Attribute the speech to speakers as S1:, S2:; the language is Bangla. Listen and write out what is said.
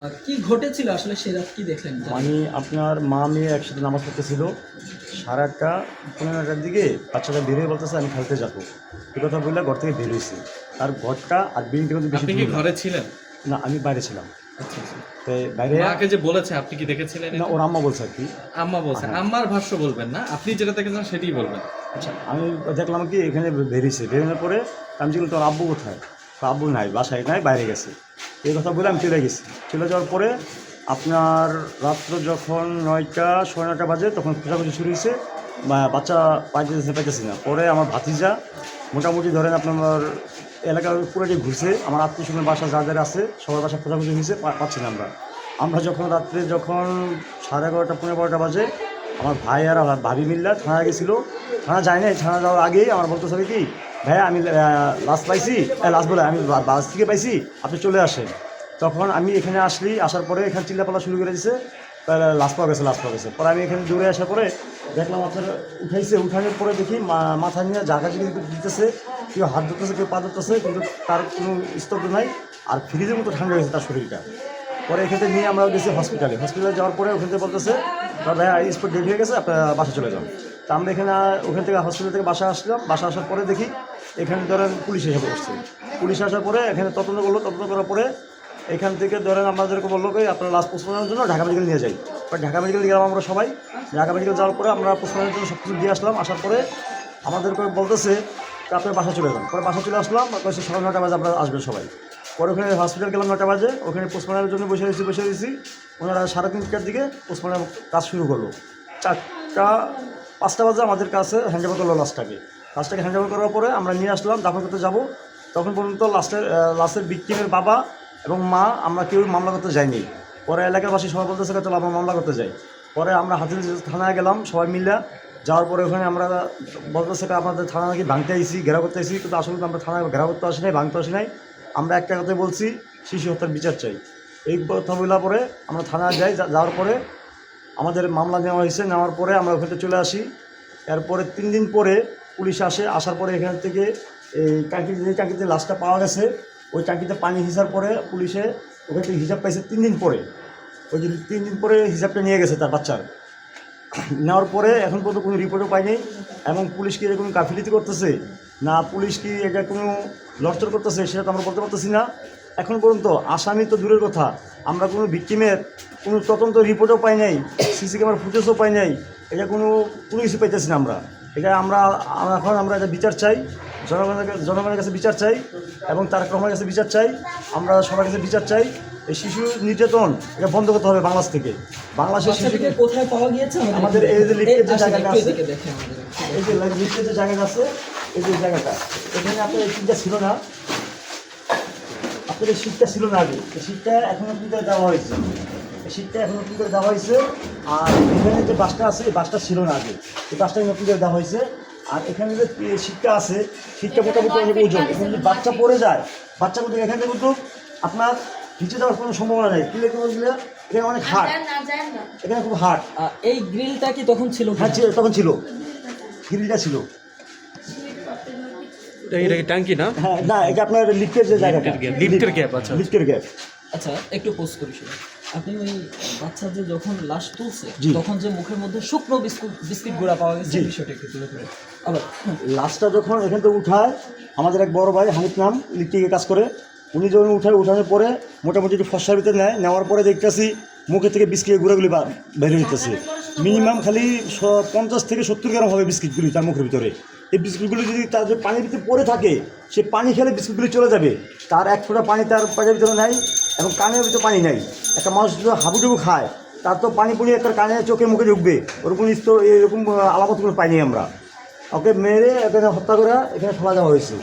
S1: কি ঘটেছিল আসলে সে রাত কি দেখলেন?
S2: মানে আপনার মা মেয়ে একসাথে নামাজ পড়তেছিল, 8:30-9টার দিকে বাচ্চাটা বেরিয়ে বলতেছে আমি খেলতে যাবো। এই কথা বললে ঘর থেকে বের হয়েছি। তার ঘরটা আর বিল্ডিংটা কিন্তু বেশি
S3: আপনি কি
S2: দূরে না।
S3: ঘরে ছিলেন?
S2: না, আমি বাইরে ছিলাম।
S3: আচ্ছা আচ্ছা।
S2: তো বাইরে
S3: মাকে যে বলেছে আপনি কি দেখেছিলেন
S2: না,
S3: এটা?
S2: ওর আম্মা বলছে আর কি।
S3: আম্মা বলছে।
S2: হ্যাঁ।
S3: আম্মার ভাষ্য বলবেন না, আপনি যেটা দেখেছেন সেটাই বলবেন।
S2: আচ্ছা, আমি দেখলাম কি এখানে বেরিয়েছে, বেরোনোর পরে আমি যেগুলো তোর আব্বু কোথায়, তো আব্বু নাই, বাসায় নাই, বাইরে গেছে। এই কথা বলে আমি চলে গেছি। চলে যাওয়ার পরে আপনার রাত্র যখন 9টা 9:30 বাজে তখন খোঁজাখুঁজি শুরু হয়েছে, বাচ্চা পাইতেছি না। পরে আমার ভাতিজা মোটামুটি ধরেন আপনার এলাকার পুরোটি ঘুরছে, আমার আত্মীয় স্বজনের বাসা যাদের আছে সবার বাসা খোঁজাখুঁজি হয়েছে, পাচ্ছি না আমরা যখন রাত্রে যখন 11:30 15:12 বাজে আমার ভাই আর ভাবি মিল্লা থানা গেছিলো। থানা যায় নাই, থানা যাওয়ার আগেই আমার বলতে হবে কি ভাইয়া আমি লাশ পাইছি, লাশ বলে আমি বাস থেকে পাইছি, আপনি চলে আসেন। তখন আমি এখানে আসার পরে এখানে চিল্লাপালা শুরু করে দিয়েছে, লাশ পাওয়া গেছে। পরে আমি এখানে দূরে আসার পরে দেখলাম আপনার উঠানোর পরে দেখি মাথা নিয়ে জায়গা দিতেছে, কেউ হাত ধরতেছে, কেউ পা ধরতেছে, কিন্তু তার কোনো স্তব্ধ নাই। আর ফ্রিজের মতো ঠান্ডা গেছে তার শরীরটা। পরে এখানে নিয়ে আমরা গেছি হসপিটালে যাওয়ার পরে ওখান থেকে বলতেছে ভাইয়া স্পট ডেট হয়ে গেছে, আপনারা বাসা চলে যান। তা আমরা এখানে ওখান থেকে হসপিটাল থেকে বাসা আসলাম। বাসা আসার পরে দেখি এখানে ধরেন পুলিশ এসে বসছে। পুলিশ আসার পরে এখানে তদন্ত করার পরে এখান থেকে ধরেন আমাদেরকে বললো কি আপনারা লাস্ট পোস্টমর্টমের জন্য ঢাকা মেডিকেল নিয়ে যাই। ঢাকা মেডিকেল গেলাম আমরা সবাই। ঢাকা মেডিকেল যাওয়ার পরে আমরা পোস্টমর্টমের জন্য সব কিছু দিয়ে আসলাম। আসার পরে আমাদেরকে বলতেছে আপনার বাসা চলে যান। পরে বাসা চলে আসলাম, কয়েছে 9:30 বাজে আপনারা আসবেন সবাই। পরে ওখানে হসপিটাল গেলাম 9টা বাজে, ওখানে পোস্টমর্টমের জন্য বসে দিয়েছি। ওনারা 3:30টার দিকে পোস্টমর্টম কাজ শুরু করলো। 4টা 5টা বাজে আমাদের কাছে হ্যান্ডওভার করলো লাশটাকে হ্যান্ডওভার করার পরে আমরা নিয়ে আসলাম দাফন করতে যাব। তখন পর্যন্ত লাস্টের ভিকটিমের বাবা এবং মা আমরা কেউ মামলা করতে যাইনি। পরে এলাকাবাসী সবাই বলতেছে চলো আমরা মামলা করতে যাই। পরে আমরা হাতিল থানায় গেলাম সবাই মিলে। যাওয়ার পরে ওখানে আমরা বলতেছে আমাদের থানা নাকি ভাঙতে আইসি, ঘেরাও করতে আইসি, কিন্তু আসলে আমরা থানায় ঘেরাও করতে আসি নাই, ভাঙতে আসি নাই। আমরা একটা কথাই বলছি, শিশু হত্যার বিচার চাই। এই কথা বলার পরে আমরা থানায় যাই। যাওয়ার পরে আমাদের মামলা নেওয়ার পরে আমরা ওখানে চলে আসি। এরপরে 3 দিন পরে পুলিশ আসার পরে এখান থেকে এই টাঙ্কিতে লাশটা পাওয়া গেছে, ওই টাঙ্কিতে পানি হিসার পরে পুলিশে ওখান থেকে হিসাব পাইছে 3 দিন পরে। ওই যে 3 দিন পরে হিসাবটা নিয়ে গেছে তার বাচ্চার। নেওয়ার পরে এখন পর্যন্ত কোনো রিপোর্টও পাইনি। এবং পুলিশ কি এরকম গাফিলতি করতেছে না, পুলিশ কি এটা কোনো লড়চড় করতেছে সেটা তো আমরা বলতে পারতেছি না। এখন পর্যন্ত আসামি তো দূরের কথা, আমরা কোনো ভিকটিমের কোনো তদন্ত রিপোর্টও পাই নাই, সিসি ক্যামেরা ফুটেজও পাই নাই। এটা কোনো কিছু পাইতেছি না আমরা। এটা আমরা এটা বিচার চাই, জনগণের কাছে বিচার চাই এবং তারেক রহমানের কাছে বিচার চাই। আমরা সবার কাছে বিচার চাই। এই শিশু নির্যাতন এটা বন্ধ করতে হবে বাংলাদেশ থেকে। বাংলাদেশের শিশুকে
S1: কোথায় পাওয়া গিয়েছে?
S2: আমাদের এই যে লিফটের যে জায়গাটা আছে,
S1: দেখেন
S2: এই যে লিফটের যে জায়গাটা আছে, এই যে জায়গাটা, এখানে আপনার এই সিটটা ছিল না, আপনার এই সিটটা ছিল না আগে। এই সিটটা এখনো কি করে দেওয়া হয়েছে, আর এখানে যে বাসটা আছে এই বাসটা ছিল না আগে, এই বাসটা নতুন করে দেওয়া হয়েছে। আর এখানে যে সিটটা আছে, সিটটা মোটামুটি অনেক ওজন। এখানে যদি বাচ্চা পড়ে যায়, বাচ্চা কিন্তু এখান থেকে কিন্তু আপনার নিচে যাওয়ার কোনো সম্ভাবনা নেই। এখানে অনেক হার্ড, এখানে খুব হার্ড।
S1: এই গ্রিলটা কি তখন ছিল?
S2: হ্যাঁ তখন ছিল, গ্রিলটা ছিল।
S3: এটা কি ট্যাঙ্কি না?
S2: হ্যাঁ না, এটা আপনার লিফটের যে জায়গাটা,
S3: লিফটের গ্যাপ। আচ্ছা,
S2: লিফটের গ্যাপ।
S1: আচ্ছা একটু পোস্ট করি শুধু। আপনি ওই বাচ্চা যে যখন লাশ তুলছে তখন যে মুখের মধ্যে শুকনো বিস্কিট গুঁড়া পাওয়া গেছে, বিষয়টা একটু তুলে ধরে। আবার
S2: লাশটা যখন এখান থেকে উঠায়, আমাদের এক বড় ভাই হানিফ নাম ইলেকট্রিকে কাজ করে, উনি যখন উঠানোর পরে মোটামুটি একটু ফসার ভিতরে নেওয়ার পরে দেখতেছি মুখে থেকে বিস্কিটের গুঁড়াগুলি বের হইতেছে। মিনিমাম খালি 50 থেকে 70 গ্রাম হবে বিস্কিটগুলি তার মুখের ভিতরে। এই বিস্কুটগুলি যদি তার যে পানির ভিতরে পড়ে থাকে, সে পানি খেলে বিস্কুটগুলি চলে যাবে। তার এক ফোঁটা পানি তার পেটের ভিতরে নাই এবং কানের ভিতরে পানি নাই। একটা মানুষ যদি হাবুডুবু খায়, তার তো পানি পুড়িয়ে তার কানে চোখে মুখে ঢুকবে, ওরকম এরকম আলামতগুলো পাইনি আমরা। ওকে মেরে এখানে হত্যা করে এখানে ফেলা দেওয়া হয়েছে।